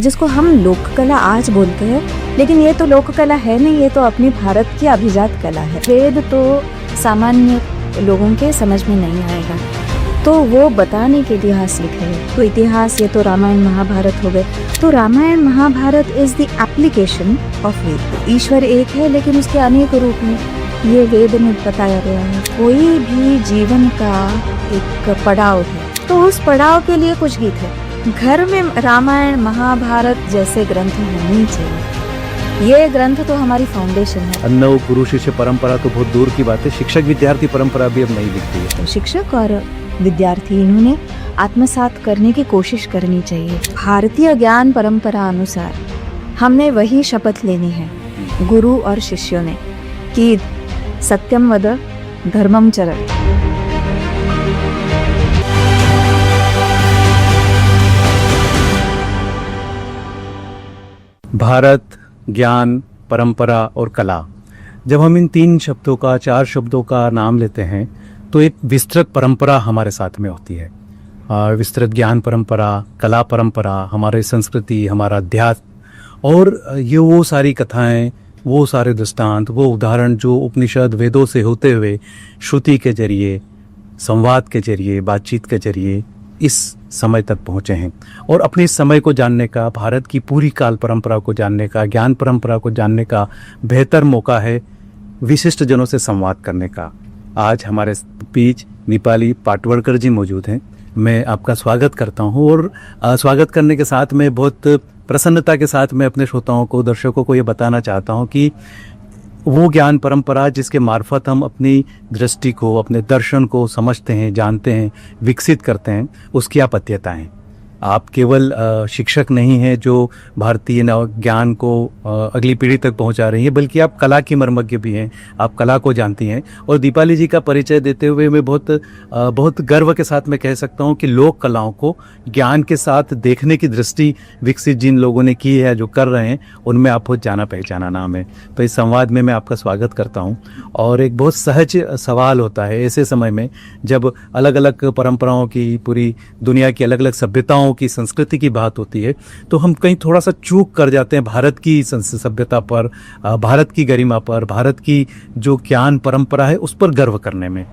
जिसको हम लोक कला आज बोलते हैं, लेकिन ये तो लोक कला है नहीं, ये तो अपनी भारत की अभिजात कला है। वेद तो सामान्य लोगों के समझ में नहीं आएगा, तो वो बताने के इतिहास लिखे हैं। तो इतिहास ये तो रामायण महाभारत हो गए। तो Ramayana Mahabharata is the application of Veda. ईश्वर एक है लेकिन उसके अनेक रूप में ये वेद में बताया गया है। कोई भी जीवन का एक पड़ाव है तो उस पड़ाव के लिए कुछ गीत है। घर में रामायण महाभारत जैसे ग्रंथ होने चाहिए। ये ग्रंथ तो हमारी फाउंडेशन है। अन्नव गुरु शिष्य परंपरा तो बहुत दूर की बात है, शिक्षक विद्यार्थी परंपरा भी अब नहीं दिखती है। तो शिक्षक और विद्यार्थी इन्होंने आत्मसात करने की कोशिश करनी चाहिए। भारतीय ज्ञान परंपरा अनुसार हमने वही शपथ लेनी है गुरु और शिष्यों ने कि सत्यम वद धर्मम चर। भारत, ज्ञान, परंपरा और कला, जब हम इन 3 शब्दों का 4 शब्दों का नाम लेते हैं तो एक विस्तृत परंपरा हमारे साथ में होती है। विस्तृत ज्ञान परंपरा, कला परंपरा, हमारे संस्कृति, हमारा अध्यात्म और ये वो सारी कथाएं, वो सारे दृष्टांत, वो उदाहरण जो उपनिषद वेदों से होते हुए श्रुति के जरिए, संवाद के जरिए, बातचीत के जरिए इस समय तक पहुँचे हैं। और अपने इस समय को जानने का, भारत की पूरी काल परंपरा को जानने का, ज्ञान परंपरा को जानने का बेहतर मौका है विशिष्ट जनों से संवाद करने का। आज हमारे बीच दीपाली पाटवड़कर जी मौजूद हैं। मैं आपका स्वागत करता हूं और स्वागत करने के साथ में बहुत प्रसन्नता के साथ मैं अपने श्रोताओं को, दर्शकों को ये बताना चाहता हूं कि वो ज्ञान परंपरा जिसके मार्फत हम अपनी दृष्टि को, अपने दर्शन को समझते हैं, जानते हैं, विकसित करते हैं, उसकी आप अध्येता हैं। आप केवल शिक्षक नहीं हैं जो भारतीय नव ज्ञान को अगली पीढ़ी तक पहुंचा रही हैं, बल्कि आप कला की मर्मज्ञ भी हैं, आप कला को जानती हैं। और दीपाली जी का परिचय देते हुए मैं बहुत गर्व के साथ मैं कह सकता हूं कि लोक कलाओं को ज्ञान के साथ देखने की दृष्टि विकसित जिन लोगों ने की है, जो कर रहे हैं, उनमें आप बहुत जाना पहचाना नाम है। तो इस संवाद में मैं आपका स्वागत करता हूँ। और एक बहुत सहज सवाल होता है ऐसे समय में जब अलग अलग परंपराओं की, पूरी दुनिया की अलग अलग सभ्यताओं की, संस्कृति की बात होती है, तो हम कहीं थोड़ा सा चूक कर जाते हैं भारत की सभ्यता पर, भारत की गरिमा पर, भारत की जो ज्ञान परंपरा है उस पर गर्व करने में।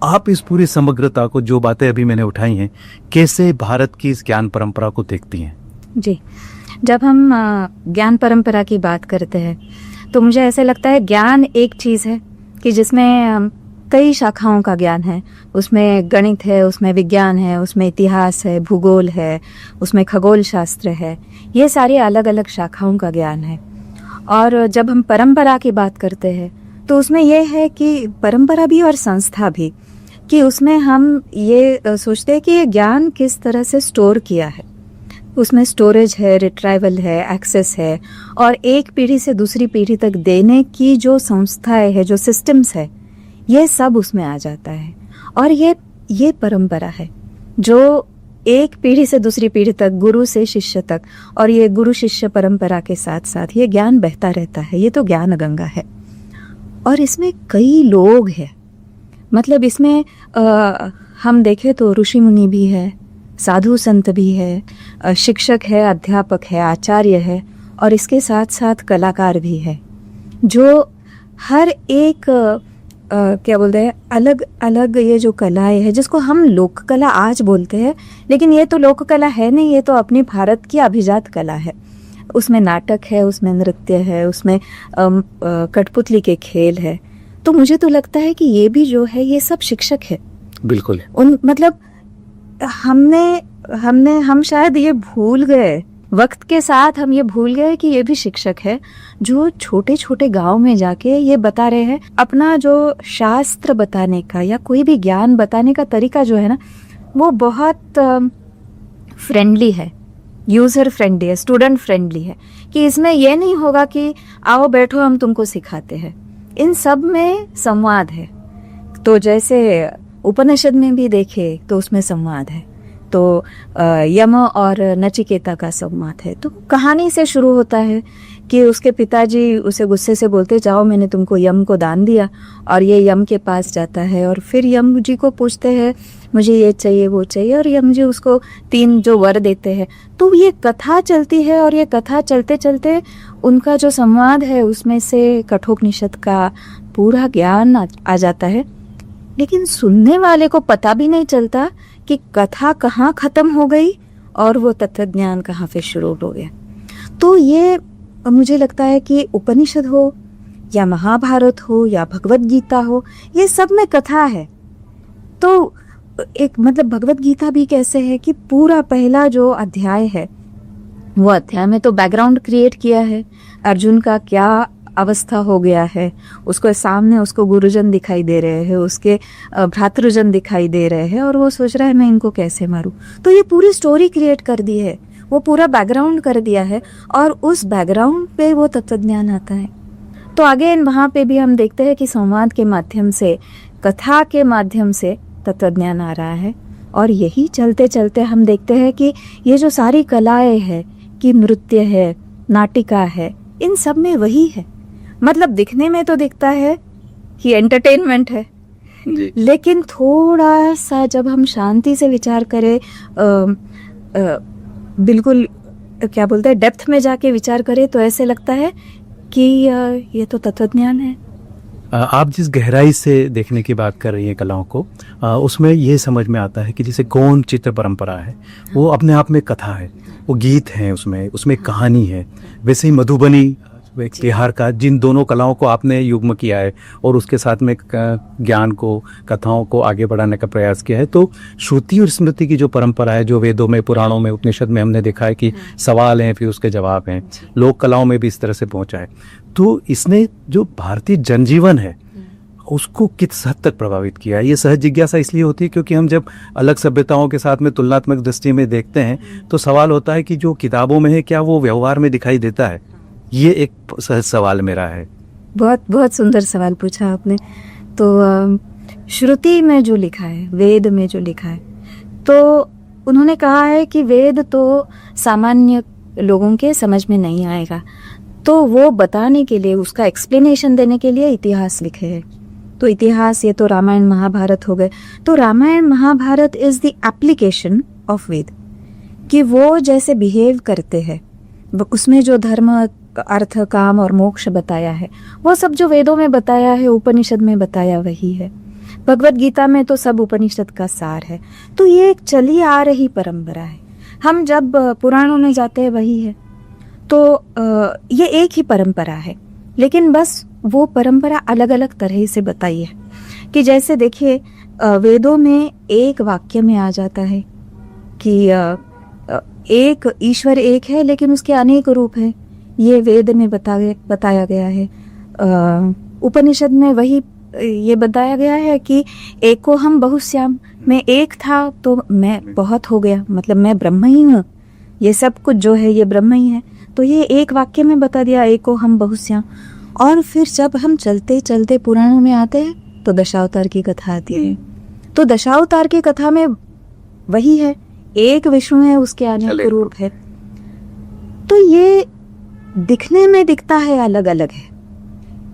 आप इस पूरी समग्रता को, जो बातें अभी मैंने उठाई हैं, कैसे भारत की इस ज्ञान परंपरा को देखती हैं? जी, जब हम ज्ञान परंपरा की बात करते हैं तो मुझे ऐसे लगता है ज्ञान एक चीज़ है कि जिसमें कई शाखाओं का ज्ञान है। उसमें गणित है, उसमें विज्ञान है, उसमें इतिहास है, भूगोल है, उसमें खगोल शास्त्र है। ये सारी अलग अलग शाखाओं का ज्ञान है। और जब हम परंपरा की बात करते हैं तो उसमें यह है कि परंपरा भी और संस्था भी, कि उसमें हम ये सोचते हैं कि ये ज्ञान किस तरह से स्टोर किया है। उसमें स्टोरेज है, रिट्राइवल है, एक्सेस है, और एक पीढ़ी से दूसरी पीढ़ी तक देने की जो संस्थाएं है, जो सिस्टम्स है, ये सब उसमें आ जाता है। और ये परंपरा है जो एक पीढ़ी से दूसरी पीढ़ी तक, गुरु से शिष्य तक, और ये गुरु शिष्य परंपरा के साथ साथ ये ज्ञान बहता रहता है। ये तो ज्ञान गंगा है। और इसमें कई लोग हैं, मतलब इसमें हम देखें तो ऋषि मुनि भी है, साधु संत भी है, शिक्षक है, अध्यापक है, आचार्य है, और इसके साथ साथ कलाकार भी है, जो हर एक क्या बोलते हैं, अलग अलग ये जो कलाएं है, जिसको हम लोक कला आज बोलते हैं, लेकिन ये तो लोक कला है नहीं, ये तो अपनी भारत की अभिजात कला है। उसमें नाटक है, उसमें नृत्य है, उसमें कठपुतली के खेल है। तो मुझे तो लगता है कि ये भी जो है, ये सब शिक्षक है। बिल्कुल। मतलब हम शायद ये भूल गए, वक्त के साथ हम ये भूल गए कि ये भी शिक्षक है, जो छोटे छोटे गांव में जाके ये बता रहे हैं। अपना जो शास्त्र बताने का या कोई भी ज्ञान बताने का तरीका जो है ना, वो बहुत फ्रेंडली है, यूजर फ्रेंडली है, स्टूडेंट फ्रेंडली है, कि इसमें ये नहीं होगा कि आओ बैठो हम तुमको सिखाते हैं। इन सब में संवाद है। तो जैसे उपनिषद में भी देखे तो उसमें संवाद है। तो यम और नचिकेता का संवाद है। तो कहानी से शुरू होता है कि उसके पिताजी उसे गुस्से से बोलते, जाओ मैंने तुमको यम को दान दिया, और ये यम के पास जाता है और फिर यम जी को पूछते हैं मुझे ये चाहिए वो चाहिए, और यम जी उसको 3 जो वर देते हैं। तो ये कथा चलती है और ये कथा चलते चलते उनका जो संवाद है उसमें से कठोपनिषद का पूरा ज्ञान आ जाता है। लेकिन सुनने वाले को पता भी नहीं चलता कि कथा कहाँ खत्म हो गई और वो तत्व ज्ञान कहाँ पे शुरू हो गया। तो ये मुझे लगता है कि उपनिषद हो या महाभारत हो या भगवत गीता हो, ये सब में कथा है। तो एक मतलब भगवत गीता भी कैसे है कि पूरा पहला जो अध्याय है वो अध्याय में तो बैकग्राउंड क्रिएट किया है, अर्जुन का क्या अवस्था हो गया है, उसको सामने उसको गुरुजन दिखाई दे रहे हैं, उसके भ्रातृजन दिखाई दे रहे हैं, और वो सोच रहा है मैं इनको कैसे मारूं। तो ये पूरी स्टोरी क्रिएट कर दी है, वो पूरा बैकग्राउंड कर दिया है, और उस बैकग्राउंड पे वो तत्वज्ञान आता है। तो आगे वहाँ पे भी हम देखते हैं कि संवाद के माध्यम से, कथा के माध्यम से तत्वज्ञान आ रहा है। और यही चलते चलते हम देखते हैं कि ये जो सारी कलाएं हैं, कि नृत्य है, नाटिका है, इन सब में वही है। मतलब दिखने में तो दिखता है कि एंटरटेनमेंट है, लेकिन थोड़ा सा जब हम शांति से विचार करें, बिल्कुल क्या बोलते हैं, डेप्थ में जाके विचार करें, तो ऐसे लगता है कि ये तो तत्वज्ञान है। आप जिस गहराई से देखने की बात कर रही हैं कलाओं को, उसमें ये समझ में आता है कि जैसे गौण चित्र परंपरा है, वो अपने आप में कथा है, वो गीत हैं, उसमें कहानी है। वैसे ही मधुबनी एक तिहार का, जिन दोनों कलाओं को आपने युग्म किया है और उसके साथ में ज्ञान को, कथाओं को आगे बढ़ाने का प्रयास किया है। तो श्रुति और स्मृति की जो परंपरा है, जो वेदों में, पुराणों में, उपनिषद में हमने देखा है कि सवाल हैं फिर उसके जवाब हैं, लोक कलाओं में भी इस तरह से पहुंचा है। तो इसने जो भारतीय जनजीवन है उसको किस हद तक प्रभावित किया है? ये सहज जिज्ञासा इसलिए होती है क्योंकि हम जब अलग सभ्यताओं के साथ में तुलनात्मक दृष्टि में देखते हैं तो सवाल होता है कि जो किताबों में है क्या वो व्यवहार में दिखाई देता है? ये एक सहज सवाल मेरा है। बहुत बहुत सुंदर सवाल पूछा आपने। तो श्रुति में जो लिखा है, वेद में जो लिखा है, तो उन्होंने कहा है कि वेद तो सामान्य लोगों के समझ में नहीं आएगा, तो वो बताने के लिए, उसका एक्सप्लेनेशन देने के लिए इतिहास लिखे हैं। तो इतिहास, ये तो रामायण महाभारत हो गए। तो Ramayana Mahabharata is the application of Veda, कि वो जैसे बिहेव करते हैं, उसमें जो धर्म, अर्थ, काम और मोक्ष बताया है, वो सब जो वेदों में बताया है, उपनिषद में बताया वही है। भगवत गीता में तो सब उपनिषद का सार है। तो ये एक चली आ रही परंपरा है। हम जब पुराणों में जाते हैं वही है। तो ये एक ही परंपरा है, लेकिन बस वो परंपरा अलग अलग तरह से बताई है। कि जैसे देखिए, वेदों में एक वाक्य में आ जाता है कि एक ईश्वर एक है, लेकिन उसके अनेक रूप हैं। ये वेद में बताया गया है। उपनिषद में वही ये बताया गया है कि एको हम बहुश्याम, मैं एक था तो मैं बहुत हो गया, मतलब मैं ब्रह्म ही हूँ, ये सब कुछ जो है ये ब्रह्म ही है। तो ये एक वाक्य में बता दिया, एको हम बहुश्याम। और फिर जब हम चलते चलते पुराणों में आते हैं तो दशावतार की कथा आती है। तो दशावतार की कथा में वही है, एक विष्णु है, उसके अनेक रूप है। तो ये दिखने में दिखता है अलग अलग है,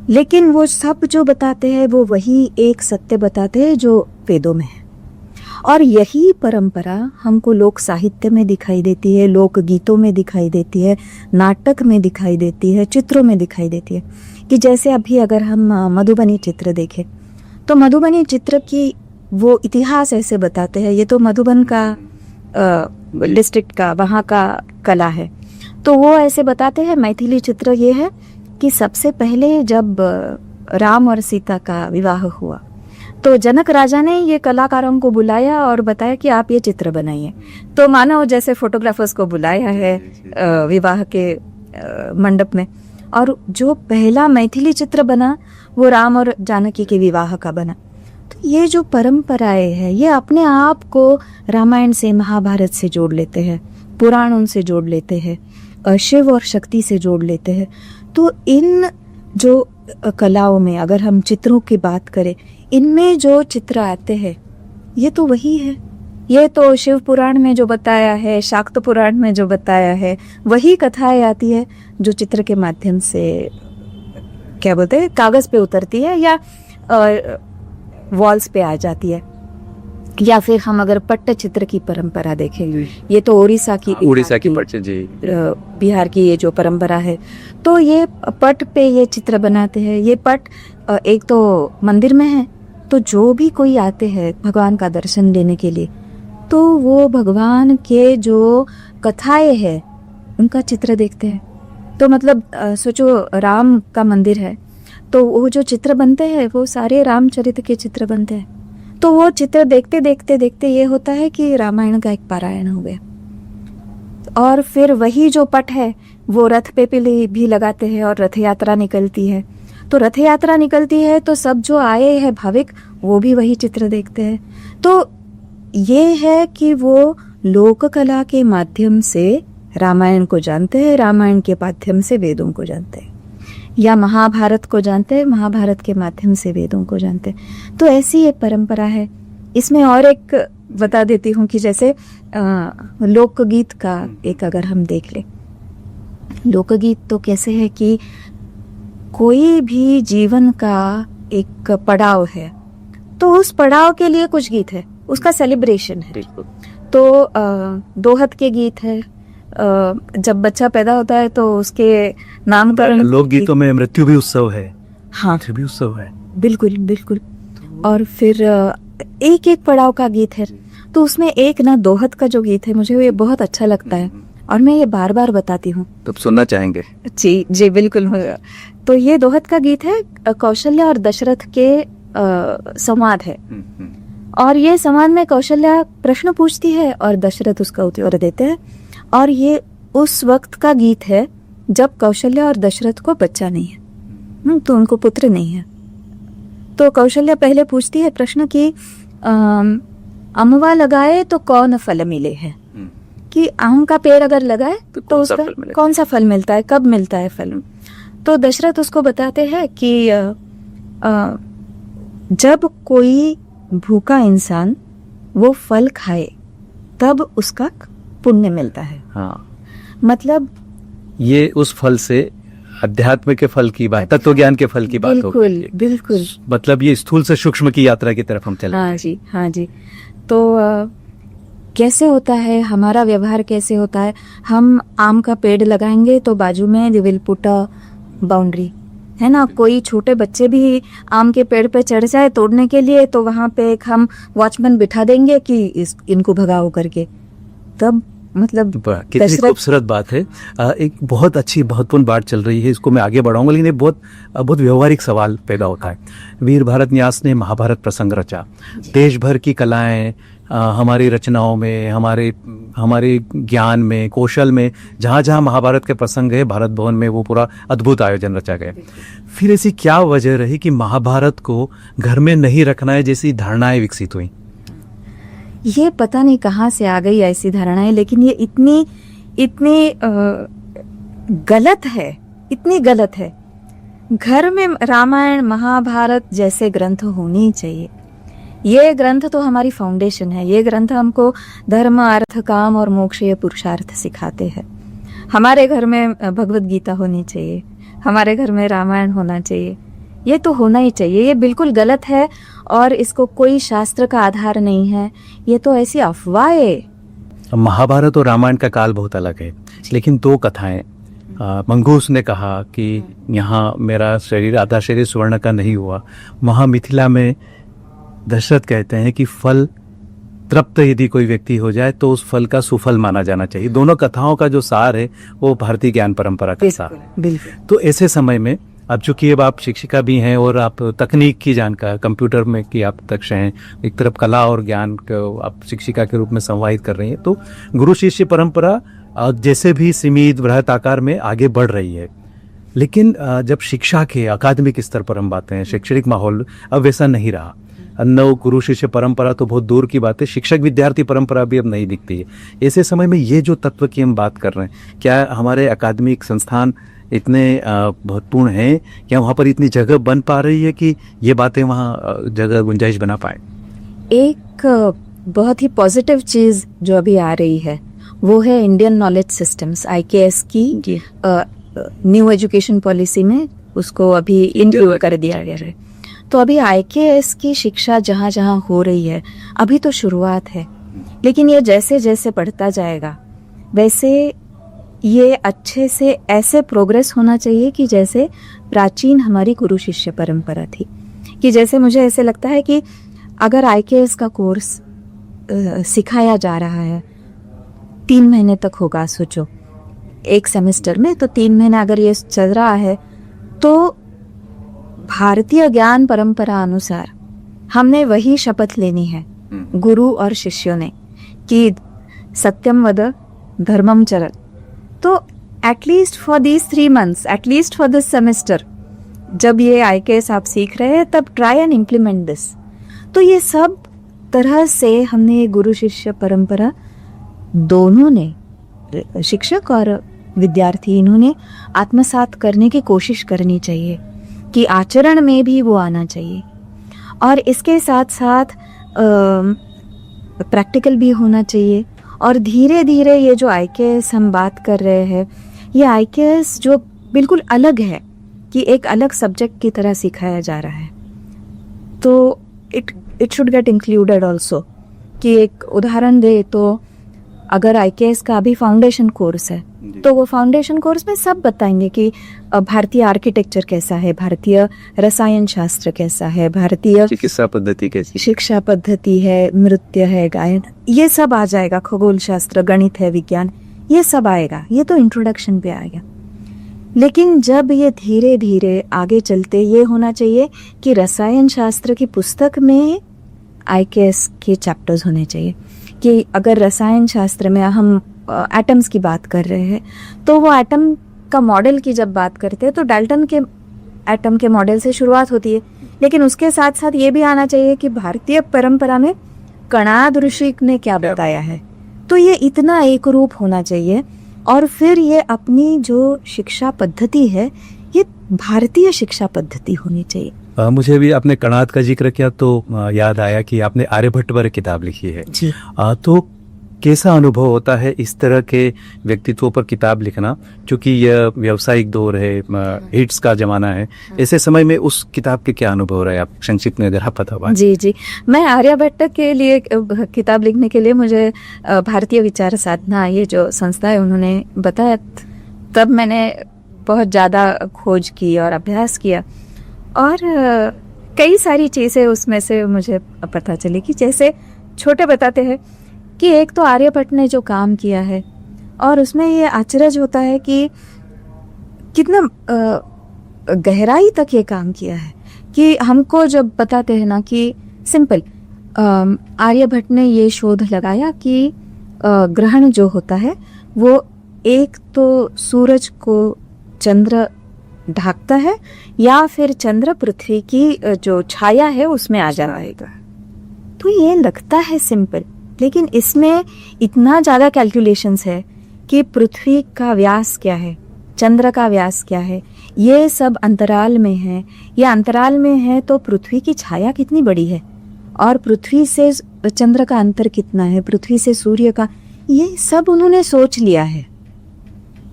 लेकिन वो सब जो बताते हैं वो वही एक सत्य बताते हैं जो वेदों में है। और यही परंपरा हमको लोक साहित्य में दिखाई देती है, लोक गीतों में दिखाई देती है, नाटक में दिखाई देती है, चित्रों में दिखाई देती है। कि जैसे अभी अगर हम मधुबनी चित्र देखें तो मधुबनी चित्र की वो इतिहास ऐसे बताते हैं, ये तो मधुबन का डिस्ट्रिक्ट का, वहाँ का कला है। तो वो ऐसे बताते हैं, मैथिली चित्र ये है कि सबसे पहले जब राम और सीता का विवाह हुआ तो जनक राजा ने ये कलाकारों को बुलाया और बताया कि आप ये चित्र बनाइए। तो मानो जैसे फोटोग्राफर्स को बुलाया है विवाह के मंडप में, और जो पहला मैथिली चित्र बना वो राम और जानकी के विवाह का बना। तो ये जो परंपराएं हैं ये अपने आप को रामायण से, महाभारत से जोड़ लेते हैं, पुराणों से जोड़ लेते हैं, शिव और शक्ति से जोड़ लेते हैं। तो इन जो कलाओं में अगर हम चित्रों की बात करें, इनमें जो चित्र आते हैं ये तो वही है ये तो शिव पुराण में जो बताया है, शाक्त पुराण में जो बताया है, वही कथाएं आती है जो चित्र के माध्यम से क्या बोलते हैं कागज पे उतरती है या वॉल्स पे आ जाती है। या फिर हम अगर पट्टचित्र की परंपरा देखें, ये तो उड़ीसा की पट्ट जी, बिहार की ये जो परंपरा है, तो ये पट पे ये चित्र बनाते हैं। ये पट एक तो मंदिर में है, तो जो भी कोई आते हैं भगवान का दर्शन लेने के लिए, तो वो भगवान के जो कथाएं हैं उनका चित्र देखते हैं। तो मतलब सोचो राम का मंदिर है, तो वो जो चित्र बनते हैं वो सारे रामचरित के चित्र बनते हैं। तो वो चित्र देखते देखते देखते ये होता है कि रामायण का एक पारायण हो गया। और फिर वही जो पट है वो रथ पे भी लगाते हैं और रथ यात्रा निकलती है। तो रथ यात्रा निकलती है तो सब जो आए हैं भाविक वो भी वही चित्र देखते हैं। तो ये है कि वो लोक कला के माध्यम से रामायण को जानते हैं, रामायण के माध्यम से वेदों को जानते हैं, या महाभारत को जानते हैं, महाभारत के माध्यम से वेदों को जानते हैं। तो ऐसी एक परंपरा है। इसमें और एक बता देती हूँ कि जैसे लोकगीत का एक अगर हम देख लें, लोकगीत तो कैसे है कि कोई भी जीवन का एक पड़ाव है, तो उस पड़ाव के लिए कुछ गीत है, उसका सेलिब्रेशन है। तो दोहत के गीत है, जब बच्चा पैदा होता है तो उसके नामकरण, लोकगीतों में मृत्यु भी उत्सव है, हाँ मृत्यु भी उत्सव है, बिल्कुल बिल्कुल। और फिर एक एक पड़ाव का गीत है, तो उसमें एक ना दोहत का जो गीत है मुझे ये बहुत अच्छा लगता है और मैं ये बार बार बताती हूँ। तो सुनना चाहेंगे? जी जी बिल्कुल। तो ये दोहत का गीत है, कौशल्या और दशरथ के संवाद है। और ये संवाद में कौशल्या प्रश्न पूछती है और दशरथ उसका उत्तर देते हैं। और ये उस वक्त का गीत है जब कौशल्या और दशरथ को बच्चा नहीं है, तो उनको पुत्र नहीं है। तो कौशल्या पहले पूछती है प्रश्न कि अमवा लगाए तो कौन फल मिले है, कि आम का पेड़ अगर लगाए तो उसका कौन सा फल मिलता है, कब मिलता है फल। तो दशरथ उसको बताते हैं कि जब कोई भूखा इंसान वो फल खाए तब उसका पुण्य मिलता है। हाँ, मतलब ये उस फल से अध्यात्म के फल की बात, तत्व ज्ञान के फल की बात हो बिल्कुल गई। बिल्कुल। मतलब ये स्थूल से सूक्ष्म की यात्रा की तरफ हम चले। हाँ जी हाँ जी। तो कैसे होता है हमारा व्यवहार, कैसे होता है, हम आम का पेड़ लगाएंगे तो बाजू में they will put a boundary, है ना। कोई छोटे बच्चे भी आम के पेड़ पे चढ़ जाए तोड़ने के लिए, तो वहां पे एक हम वॉचमैन बिठा देंगे कि इनको भगाओ करके। तब मतलब कितनी खूबसूरत बात है। एक बहुत अच्छी महत्वपूर्ण बात चल रही है, इसको मैं आगे बढ़ाऊंगा, लेकिन एक बहुत व्यवहारिक सवाल पैदा होता है। वीर भारत न्यास ने महाभारत प्रसंग रचा, देश भर की कलाएं हमारी रचनाओं में, हमारे ज्ञान में, कौशल में, जहाँ जहाँ महाभारत के प्रसंग है, भारत भवन में वो पूरा अद्भुत आयोजन रचा गया। फिर ऐसी क्या वजह रही कि महाभारत को घर में नहीं रखना है जैसी धारणाएं विकसित हुई? ये पता नहीं कहाँ से आ गई ऐसी धारणाएं, लेकिन ये इतनी गलत है, इतनी गलत है। घर में रामायण महाभारत जैसे ग्रंथ होने ही चाहिए। ये ग्रंथ तो हमारी फाउंडेशन है। ये ग्रंथ हमको धर्म, अर्थ, काम और मोक्ष, ये पुरुषार्थ सिखाते हैं। हमारे घर में भगवत गीता होनी चाहिए, हमारे घर में रामायण होना चाहिए, ये तो होना ही चाहिए। ये बिल्कुल गलत है और इसको कोई शास्त्र का आधार नहीं है, ये तो ऐसी अफवाहें। महाभारत और रामायण का काल बहुत अलग है, लेकिन दो कथाएं। मंगूस ने कहा कि यहाँ मेरा शरीर, आधा शरीर स्वर्ण का नहीं हुआ। वहाँ मिथिला में दशरथ कहते हैं कि फल तृप्त यदि कोई व्यक्ति हो जाए तो उस फल का सुफल माना जाना चाहिए। दोनों कथाओं का जो सार है वो भारतीय ज्ञान परंपरा का सार है। बिल्कुल। तो ऐसे समय में अब चूंकि अब आप शिक्षिका भी हैं और आप तकनीक की जानकार, कंप्यूटर में की आप दक्ष हैं, एक तरफ कला और ज्ञान को आप शिक्षिका के रूप में संवाहित कर रही हैं, तो गुरु शिष्य परंपरा जैसे भी सीमित बृहत आकार में आगे बढ़ रही है। लेकिन जब शिक्षा के अकादमिक स्तर पर हम बात हैं, शैक्षणिक माहौल अब वैसा नहीं रहा। नव गुरु शिष्य परंपरा तो बहुत दूर की बात है, शिक्षक विद्यार्थी परंपरा भी अब नहीं दिखती है। ऐसे समय में ये जो तत्व की हम बात कर रहे हैं, क्या हमारे अकादमिक संस्थान इतने महत्वपूर्ण हैं, क्या वहाँ पर इतनी जगह बन पा रही है कि ये बातें वहाँ जगह गुंजाइश बना पाए? एक बहुत ही पॉजिटिव चीज़ जो अभी आ रही है वो है इंडियन नॉलेज सिस्टम्स IKS की न्यू एजुकेशन पॉलिसी में उसको अभी इंक्लूड कर दिया गया है। तो अभी IKS की शिक्षा जहाँ जहाँ हो रही है अभी तो शुरुआत है, लेकिन ये जैसे जैसे बढ़ता जाएगा वैसे ये अच्छे से ऐसे प्रोग्रेस होना चाहिए कि जैसे प्राचीन हमारी गुरु शिष्य परंपरा थी। कि जैसे मुझे ऐसे लगता है कि अगर IKS का कोर्स सिखाया जा रहा है 3 महीने तक होगा, सोचो एक सेमेस्टर में, तो 3 महीने अगर ये चल रहा है तो भारतीय ज्ञान परंपरा अनुसार हमने वही शपथ लेनी है गुरु और शिष्यों ने कि सत्यम वद धर्मम चर। तो at least for these 3 months, at least for this semester, जब ये IKS आप सीख रहे हैं तब ट्राई एंड इम्प्लीमेंट दिस। तो ये सब तरह से हमने गुरु शिष्य परंपरा दोनों ने, शिक्षक और विद्यार्थी, इन्होंने आत्मसात करने की कोशिश करनी चाहिए कि आचरण में भी वो आना चाहिए। और इसके साथ साथ प्रैक्टिकल भी होना चाहिए। और धीरे धीरे ये जो IKS हम बात कर रहे हैं, ये IKS जो बिल्कुल अलग है कि एक अलग सब्जेक्ट की तरह सिखाया जा रहा है, तो it should get included also. कि एक उदाहरण दे तो अगर IKS का अभी फाउंडेशन कोर्स है तो वो फाउंडेशन कोर्स में सब बताएंगे कि भारतीय आर्किटेक्चर कैसा है, भारतीय रसायन शास्त्र कैसा है, भारतीय चिकित्सा पद्धति कैसी, शिक्षा पद्धति है, नृत्य है, गायन, ये सब आ जाएगा, खगोल शास्त्र, गणित है, विज्ञान, ये सब आएगा। ये तो इंट्रोडक्शन पे आएगा। लेकिन जब ये धीरे धीरे आगे चलते ये होना चाहिए कि रसायन शास्त्र की पुस्तक में IKS के चैप्टर्स होने चाहिए। कि अगर रसायन शास्त्र में हम एटम्स की बात कर रहे हैं तो वो एटम का मॉडल की जब बात करते हैं तो डाल्टन के एटम के मॉडल से शुरुआत होती है, लेकिन उसके साथ साथ ये भी आना चाहिए कि भारतीय परंपरा में कणाद ऋषि ने क्या बताया है। तो ये इतना एक रूप होना चाहिए। और फिर ये अपनी जो शिक्षा पद्धति है ये भारतीय शिक्षा पद्धति होनी चाहिए। मुझे भी आपने कणाद का जिक्र किया तो याद आया कि आपने आर्यभट्ट पर किताब लिखी है जी। तो कैसा अनुभव होता है इस तरह के व्यक्तित्वों पर किताब लिखना, क्योंकि यह व्यावसायिक दौर है, हिट्स का जमाना है, ऐसे समय में उस किताब के क्या अनुभव रहे, आप संक्षिप्त में अगर आप बता। जी, मैं आर्यभट्ट के लिए किताब लिखने के लिए मुझे भारतीय विचार साधना ये जो संस्था है उन्होंने बताया, तब मैंने बहुत ज़्यादा खोज की और अभ्यास किया और कई सारी चीज़ें उसमें से मुझे पता चली। कि जैसे छोटे बताते हैं कि एक तो आर्यभट्ट ने जो काम किया है और उसमें ये आश्चर्य होता है कि कितना गहराई तक ये काम किया है। कि हमको जब बताते हैं ना कि सिंपल आर्यभट्ट ने ये शोध लगाया कि ग्रहण जो होता है वो एक तो सूरज को चंद्र ढकता है या फिर चंद्र पृथ्वी की जो छाया है उसमें आ जाएगा। तो ये लगता है सिंपल, लेकिन इसमें इतना ज़्यादा कैलकुलेशंस है कि पृथ्वी का व्यास क्या है, चंद्र का व्यास क्या है, ये सब अंतराल में है। ये अंतराल में है तो पृथ्वी की छाया कितनी बड़ी है और पृथ्वी से चंद्र का अंतर कितना है, पृथ्वी से सूर्य का, ये सब उन्होंने सोच लिया है।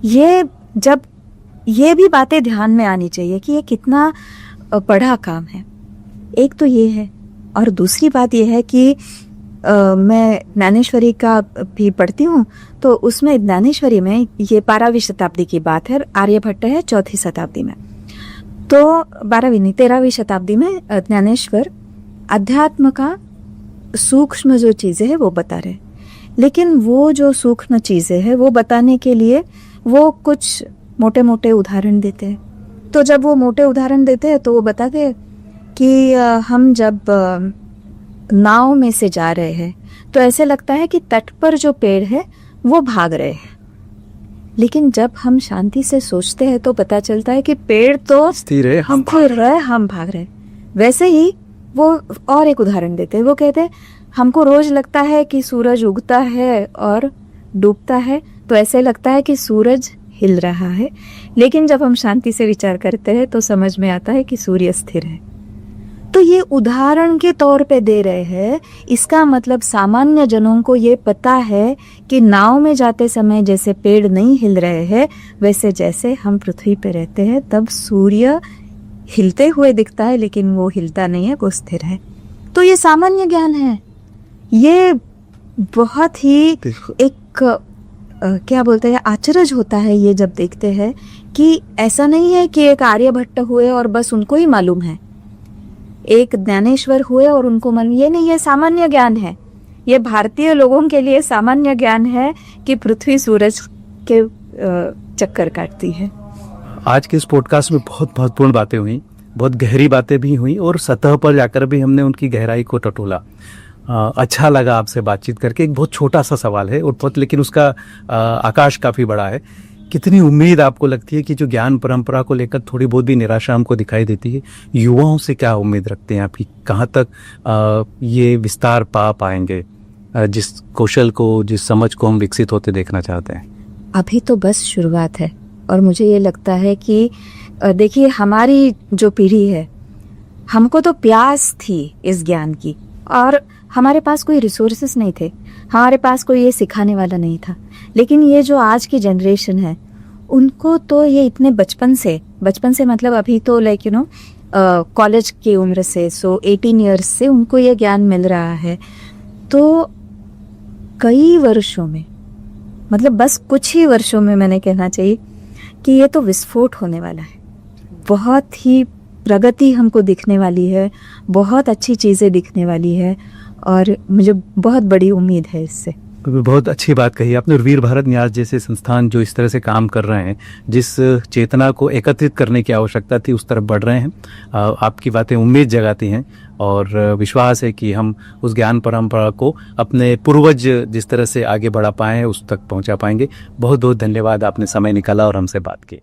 ये जब ये भी बातें ध्यान में आनी चाहिए कि ये कितना बड़ा काम है। एक तो ये है और दूसरी बात ये है कि मैं ज्ञानेश्वरी का भी पढ़ती हूँ तो उसमें ज्ञानेश्वरी में ये 12वीं शताब्दी की बात है, आर्यभट्ट है 4वीं शताब्दी में, तो 12वीं नहीं 13वीं शताब्दी में ज्ञानेश्वर अध्यात्म का सूक्ष्म जो चीज़ें हैं वो बता रहे। लेकिन वो जो सूक्ष्म चीज़ें हैं वो बताने के लिए वो कुछ मोटे मोटे उदाहरण देते हैं। तो जब वो मोटे उदाहरण देते हैं तो वो बताते हैं कि हम जब नाव में से जा रहे हैं तो ऐसे लगता है कि तट पर जो पेड़ है वो भाग रहे हैं, लेकिन जब हम शांति से सोचते हैं तो पता चलता है कि पेड़ तो स्थिर है, हम खुल रहे हैं, हम भाग रहे हैं। वैसे ही वो और एक उदाहरण देते हैं, वो कहते हैं हमको रोज लगता है कि सूरज उगता है और डूबता है, तो ऐसे लगता है कि सूरज हिल रहा है, लेकिन जब हम शांति से विचार करते हैं तो समझ में आता है कि सूर्य स्थिर है। तो ये उदाहरण के तौर पे दे रहे हैं। इसका मतलब सामान्य जनों को ये पता है कि नाव में जाते समय जैसे पेड़ नहीं हिल रहे हैं, वैसे जैसे हम पृथ्वी पे रहते हैं तब सूर्य हिलते हुए दिखता है, लेकिन वो हिलता नहीं है, वो स्थिर है। तो ये सामान्य ज्ञान है। ये बहुत ही एक क्या बोलते हैं, आश्चर्य होता है ये जब देखते हैं कि ऐसा नहीं है कि एक आर्यभट्ट हुए और बस उनको ही मालूम है, एक ज्ञानेश्वर हुए और उनको मालूम, ये नहीं, ये सामान्य ज्ञान है। ये भारतीय लोगों के लिए सामान्य ज्ञान है कि पृथ्वी सूरज के चक्कर काटती है। आज के इस पॉडकास्ट में बहुत महत्वपूर्ण बातें हुई, बहुत गहरी बातें भी हुई और सतह पर जाकर भी हमने उनकी गहराई को टटोला। अच्छा लगा आपसे बातचीत करके। एक बहुत छोटा सा सवाल है और बहुत, लेकिन उसका आकाश काफ़ी बड़ा है। कितनी उम्मीद आपको लगती है कि जो ज्ञान परंपरा को लेकर थोड़ी बहुत भी निराशा हमको दिखाई देती है, युवाओं से क्या उम्मीद रखते हैं आपकी? कहाँ तक ये विस्तार पा पाएंगे, जिस कौशल को, जिस समझ को हम विकसित होते देखना चाहते हैं? अभी तो बस शुरुआत है और मुझे ये लगता है कि देखिए, हमारी जो पीढ़ी है, हमको तो प्यास थी इस ज्ञान की और हमारे पास कोई रिसोर्सेस नहीं थे, हमारे पास कोई ये सिखाने वाला नहीं था। लेकिन ये जो आज की जनरेशन है, उनको तो ये इतने बचपन से मतलब अभी तो लाइक कॉलेज की उम्र से, 18 ईयर्स से उनको ये ज्ञान मिल रहा है। तो कई वर्षों में, मतलब बस कुछ ही वर्षों में मैंने कहना चाहिए कि ये तो विस्फोट होने वाला है। बहुत ही प्रगति हमको दिखने वाली है, बहुत अच्छी चीज़ें दिखने वाली है और मुझे बहुत बड़ी उम्मीद है इससे। बहुत अच्छी बात कही आपने। वीर भारत न्यास जैसे संस्थान जो इस तरह से काम कर रहे हैं, जिस चेतना को एकत्रित करने की आवश्यकता थी उस तरफ बढ़ रहे हैं। आपकी बातें उम्मीद जगाती हैं और विश्वास है कि हम उस ज्ञान परंपरा को अपने पूर्वज जिस तरह से आगे बढ़ा पाए हैं उस तक पहुंचा पाएंगे। बहुत बहुत धन्यवाद, आपने समय निकाला और हमसे बात की।